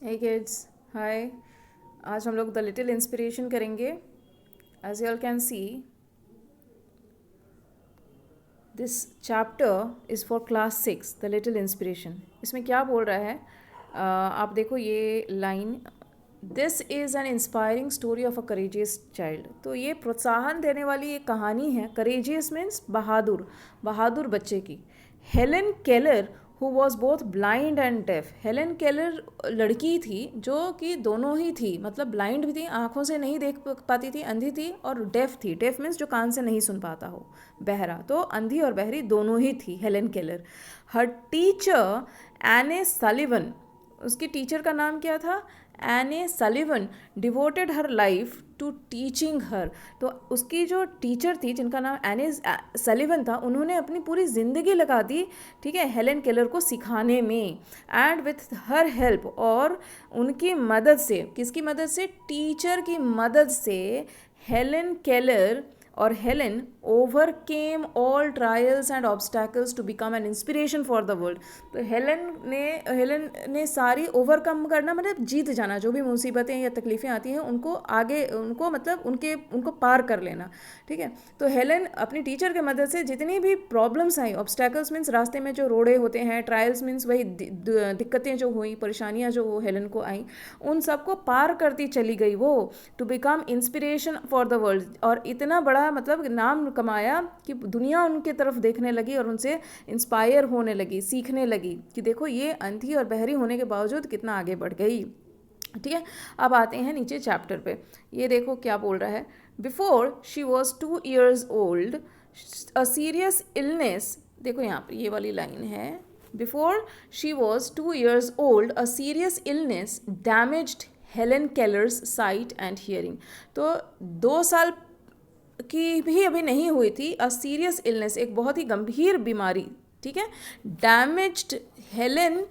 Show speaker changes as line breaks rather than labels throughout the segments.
Hey kids, hi. आज हम लोग द लिटिल इंस्पिरेशन करेंगे. As you all can see, this chapter is for class 6, the little inspiration. इसमें क्या बोल रहा है? आप देखो ये line, this is an inspiring story of a courageous child. तो ये प्रोत्साहन देने वाली एक कहानी है. करेजियस मीन्स बहादुर, बहादुर बच्चे की. Helen Keller who was both blind and deaf. Helen Keller लड़की थी जो कि दोनों ही थी, मतलब ब्लाइंड भी थी, आंखों से नहीं देख पाती थी, अंधी थी, और डेफ थी. डेफ मीन्स जो कान से नहीं सुन पाता हो, बहरा. तो अंधी और बहरी दोनों ही थी Helen Keller. Her teacher Anne Sullivan, उसकी टीचर का नाम क्या था? Anne Sullivan devoted her life to teaching her. तो उसकी जो टीचर थी जिनका नाम एने सलिवन था, उन्होंने अपनी पूरी ज़िंदगी लगा दी, ठीक है, हेलेन केलर को सिखाने में. एंड विथ हर हेल्प, और उनकी मदद से, किसकी मदद से? टीचर की मदद से हेलेन केलर और Helen overcame all trials and obstacles to become an inspiration for the world. तो हेलेन ने सारी ओवरकम करना, मतलब जीत जाना, जो भी मुसीबतें या तकलीफ़ें आती हैं उनको आगे, उनको मतलब उनको पार कर लेना. ठीक है. तो हेलेन अपनी टीचर की मदद से जितनी भी प्रॉब्लम्स आई, ऑब्स्टैकल्स मीन्स रास्ते में जो रोड़े होते हैं, ट्रायल्स मीन्स वही दिक्कतें जो हुई, परेशानियाँ जो हेलेन को आई, उन सबको पार करती चली गई वो, to become inspiration for the world. और इतना बड़ा मतलब नाम कमाया कि दुनिया उनके तरफ देखने लगी और उनसे इंस्पायर होने लगी, सीखने लगी कि देखो ये अंधी और बहरी होने के बावजूद कितना आगे बढ़ गई. ठीक है. अब आते हैं नीचे चैप्टर पे. ये देखो क्या बोल रहा है. Before she was 2 years old, a serious illness. देखो यहाँ पे ये वाली लाइन है. Before she was 2 years old, a serious illness damaged Helen Keller's site and hearing. तो 2 साल की भी अभी नहीं हुई थी. अ सीरियस इलनेस, एक बहुत ही गंभीर बीमारी, ठीक है, डैमेज्ड हेलेन,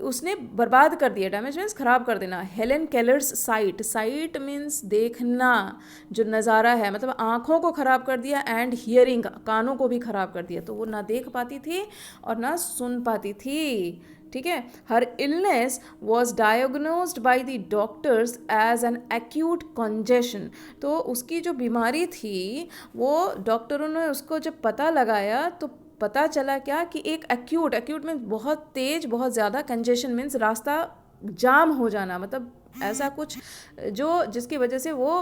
उसने बर्बाद कर दिया. डैमेज मीन्स खराब कर देना. Helen Keller's site, site means देखना, जो नज़ारा है, मतलब आँखों को ख़राब कर दिया. एंड हियरिंग, कानों को भी ख़राब कर दिया. तो वो ना देख पाती थी और ना सुन पाती थी. ठीक है. Her illness was diagnosed by the doctors as an acute congestion. तो उसकी जो बीमारी थी वो डॉक्टरों ने उसको जब पता लगाया तो पता चला क्या कि एक एक्यूट, एक्यूट मीन्स बहुत तेज, बहुत ज़्यादा, कंजेशन मीन्स रास्ता जाम हो जाना, मतलब ऐसा कुछ जो जिसकी वजह से वो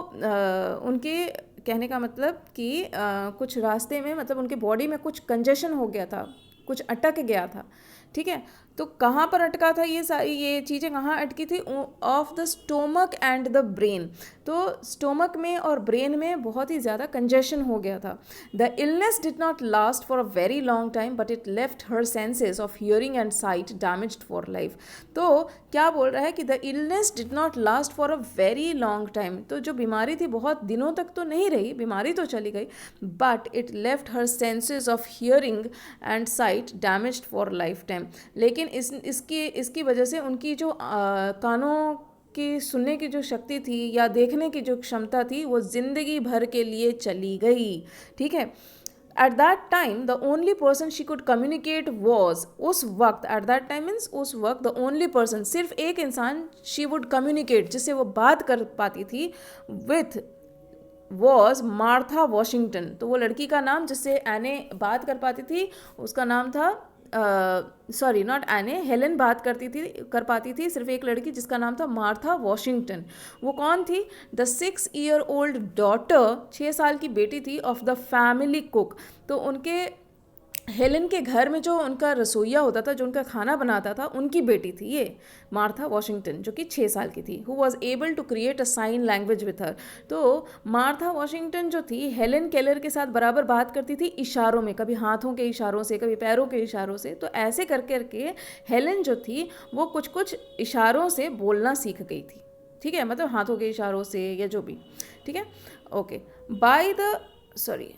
उनके कहने का मतलब कि कुछ रास्ते में, मतलब उनके बॉडी में कुछ कंजेशन हो गया था, कुछ अटक गया था. ठीक है. तो कहाँ पर अटका था ये सारी, ये चीज़ें कहाँ अटकी थी? Of the stomach and the brain. तो स्टोमक में और ब्रेन में बहुत ही ज़्यादा कंजेशन हो गया था. The illness did not last for a very long time but it left her senses of hearing and site damaged for life. तो क्या बोल रहा है कि the illness did not last for a very long time. तो जो बीमारी थी बहुत दिनों तक तो नहीं रही, बीमारी तो चली गई, but it left her senses of hearing and site damaged for life time. लेकिन इसकी वजह से उनकी जो कानों की सुनने की जो शक्ति थी या देखने की जो क्षमता थी वो ज़िंदगी भर के लिए चली गई. ठीक है. Eight that time the only person she could communicate was, उस वक्त, एट दैट टाइम मीन्स उस वक्त, द ओनली पर्सन, सिर्फ एक इंसान शी वुड कम्युनिकेट, जिससे वो बात कर पाती थी, विथ वॉज मार्था वॉशिंगटन. तो वो लड़की का नाम जिससे एने बात कर पाती थी उसका नाम था, सॉरी नॉट एने, हेलेन बात करती थी, कर पाती थी सिर्फ एक लड़की जिसका नाम था मार्था वॉशिंगटन. वो कौन थी? द 6 year old डॉटर, 6 साल की बेटी थी, ऑफ द फैमिली कुक. तो उनके हेलेन के घर में जो उनका रसोइया होता था, जो उनका खाना बनाता था, उनकी बेटी थी ये मार्था वॉशिंगटन, जो कि 6 साल की थी. Who was able to create a sign language with her. तो मार्था वॉशिंगटन जो थी हेलेन केलर के साथ बराबर बात करती थी इशारों में, कभी हाथों के इशारों से, कभी पैरों के इशारों से. तो ऐसे कर करके हेलेन जो थी वो कुछ कुछ इशारों से बोलना सीख गई थी. ठीक है, मतलब हाथों के इशारों से या जो भी. ठीक है. ओके. बाय द, सॉरी,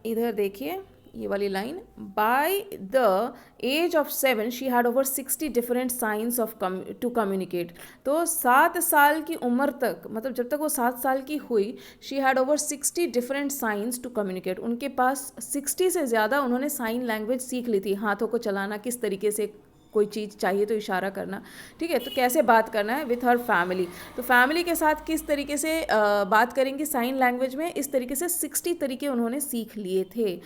इधर देखिए ये वाली line. By the age of 7 she had over 60 different signs of to communicate. तो 7 साल की उम्र तक, मतलब जब तक वो 7 साल की हुई, she had over 60 different signs to communicate. उनके पास 60 से ज़्यादा उन्होंने साइन लैंग्वेज सीख ली थी. हाथों को चलाना किस तरीके से, कोई चीज़ चाहिए तो इशारा करना, ठीक है। तो कैसे बात करना है विथ हर फैमिली, तो फैमिली के साथ किस तरीके से बात करेंगे साइन लैंग्वेज में, इस तरीके से 60 तरीके उन्होंने सीख लिए थे।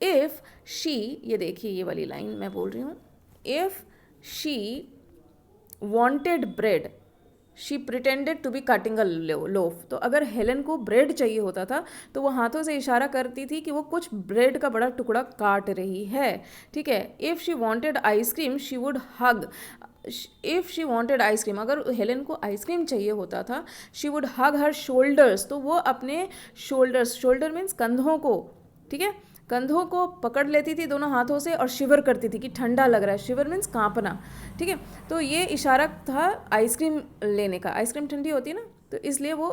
इफ़ शी, ये देखिए ये वाली लाइन मैं बोल रही हूँ, if she wanted bread she pretended to be cutting a loaf. तो अगर हेलन को ब्रेड चाहिए होता था तो वो हाथों से इशारा करती थी कि वो कुछ ब्रेड का बड़ा टुकड़ा काट रही है, ठीक है। If she wanted ice cream she would hug, if she wanted ice cream, अगर हेलन को आइसक्रीम चाहिए होता था, she would hug her shoulders, तो वो अपने शोल्डर्स, शोल्डर मीन्स कंधों को, ठीक है, कंधों को पकड़ लेती थी दोनों हाथों से और शिवर करती थी कि ठंडा लग रहा है, शिवर मीन्स कांपना, ठीक है। तो ये इशारा था आइसक्रीम लेने का, आइसक्रीम ठंडी होती है ना, तो इसलिए वो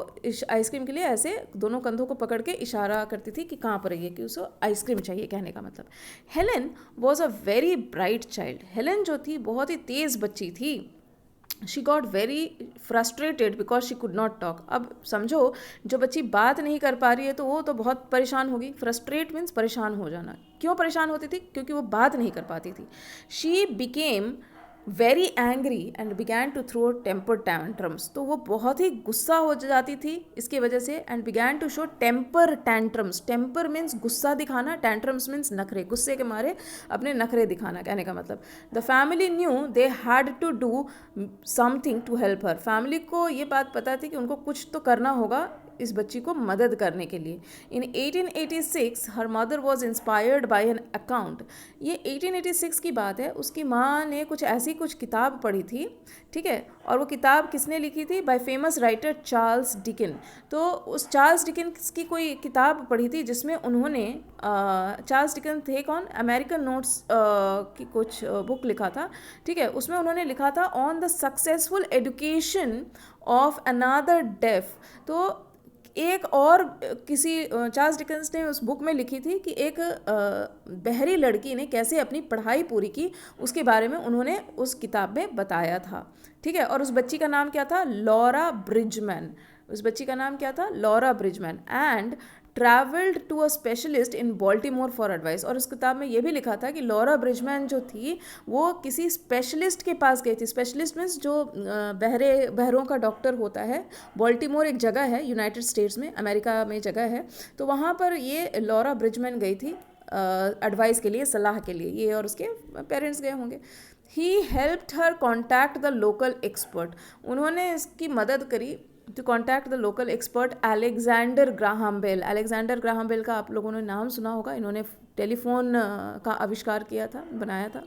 आइसक्रीम के लिए ऐसे दोनों कंधों को पकड़ के इशारा करती थी कि कांप रही है, कि उसको आइसक्रीम चाहिए, कहने का मतलब। Helen was a very bright child, Helen जो थी बहुत ही तेज़ बच्ची थी। She got very frustrated because she could not talk. अब समझो, जो बच्ची बात नहीं कर पा रही है तो वो तो बहुत परेशान होगी। फ्रस्ट्रेट मीन्स परेशान हो जाना। क्यों परेशान होती थी? क्योंकि वो बात नहीं कर पाती थी। She became very angry and began to throw temper tantrums, तो वो बहुत ही गुस्सा हो जाती थी इसकी वजह से, and began to show temper tantrums. Temper means गुस्सा दिखाना, टैंट्रम्स मीन्स नखरे, गुस्से के मारे अपने नखरे दिखाना, कहने का मतलब। The family knew they had to do something to help her, family को ये बात पता थी कि उनको कुछ तो करना होगा इस बच्ची को मदद करने के लिए। इन 1886 her mother was inspired by an account, ये 1886 की बात है। उसकी माँ ने कुछ ऐसी कुछ किताब पढ़ी थी, ठीक है, और वो किताब किसने लिखी थी? By famous writer Charles Dickens. तो उस चार्ल्स डिकिन्स की कोई किताब पढ़ी थी जिसमें उन्होंने, चार्ल्स डिकिन थे कौन? अमेरिकन नोट्स की कुछ बुक लिखा था, ठीक है। उसमें उन्होंने लिखा था on the successful education of another deaf. तो एक और किसी, चार्ल्स डिकेंस ने उस बुक में लिखी थी कि एक बहरी लड़की ने कैसे अपनी पढ़ाई पूरी की, उसके बारे में उन्होंने उस किताब में बताया था, ठीक है। और उस बच्ची का नाम क्या था? Laura Bridgman. उस बच्ची का नाम क्या था? Laura Bridgman. And travelled to a specialist in Baltimore for advice. और उस किताब में ये भी लिखा था कि लॉरा ब्रिजमैन जो थी वो किसी स्पेशलिस्ट के पास गई थी। स्पेशलिस्ट मीन्स जो बहरों का डॉक्टर होता है। बॉल्टीमोर एक जगह है यूनाइटेड स्टेट्स में, अमेरिका में जगह है। तो वहाँ पर ये लॉरा ब्रिजमैन गई थी एडवाइस के लिए, सलाह के लिए। ये और उसके पेरेंट्स गए होंगे। He helped her contact the local expert, उन्होंने इसकी मदद करी to contact the local expert Alexander Graham Bell. Alexander Graham Bell का आप लोगों ने नाम सुना होगा, इन्होंने टेलीफोन का आविष्कार किया था, बनाया था।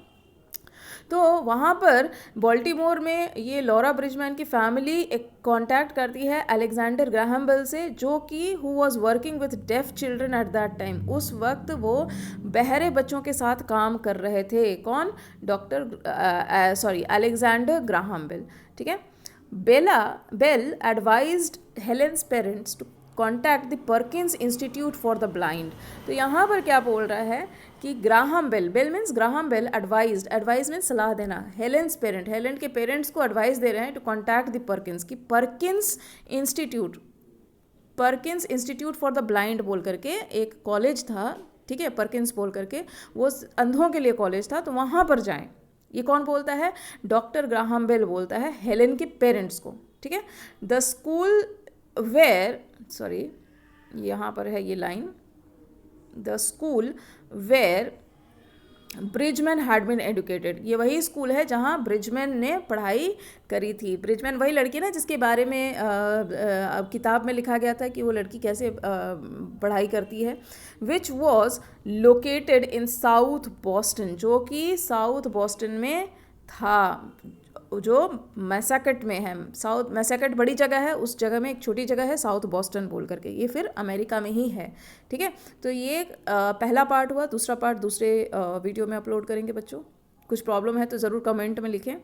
तो वहाँ पर बॉल्टीमोर में ये लॉरा ब्रिजमैन की फैमिली एक कांटेक्ट करती है अलेक्जेंडर ग्राहम बेल से, जो कि who was working with deaf children at that time. उस वक्त वो बहरे बच्चों के साथ काम कर रहे थे। कौन? अलेक्जेंडर ग्राहम बेल, ठीक है। Bell advised Helen's parents to contact the Perkins Institute for the Blind. तो यहाँ पर क्या बोल रहा है कि Graham Bell, Bell means Graham Bell, advise means सलाह देना। हेलेन्स पेरेंट, हेलेन के पेरेंट्स को एडवाइस दे रहे हैं टू कॉन्टैक्ट द पर्किंस, की Perkins Institute for the Blind बोल करके एक कॉलेज था, ठीक है, पर्किंस बोल करके, वो अंधों के लिए कॉलेज था, तो वहाँ पर जाएं। ये कौन बोलता है? डॉक्टर ग्राहम बेल बोलता है हेलेन के पेरेंट्स को, ठीक है। द स्कूल वेयर, सॉरी यहाँ पर है ये line, the school where Bridgman had been educated, ये वही स्कूल है जहाँ ब्रिजमैन ने पढ़ाई करी थी। ब्रिजमैन वही लड़की ना जिसके बारे में किताब में लिखा गया था कि वो लड़की कैसे पढ़ाई करती है। Which was located in south Boston, जो कि साउथ बॉस्टन में था, जो मैसाकट में है। साउथ मैसाकट बड़ी जगह है, उस जगह में एक छोटी जगह है साउथ बॉस्टन बोल करके, ये फिर अमेरिका में ही है, ठीक है। तो ये पहला पार्ट हुआ। दूसरा पार्ट दूसरे वीडियो में अपलोड करेंगे बच्चों। कुछ प्रॉब्लम है तो ज़रूर कमेंट में लिखें।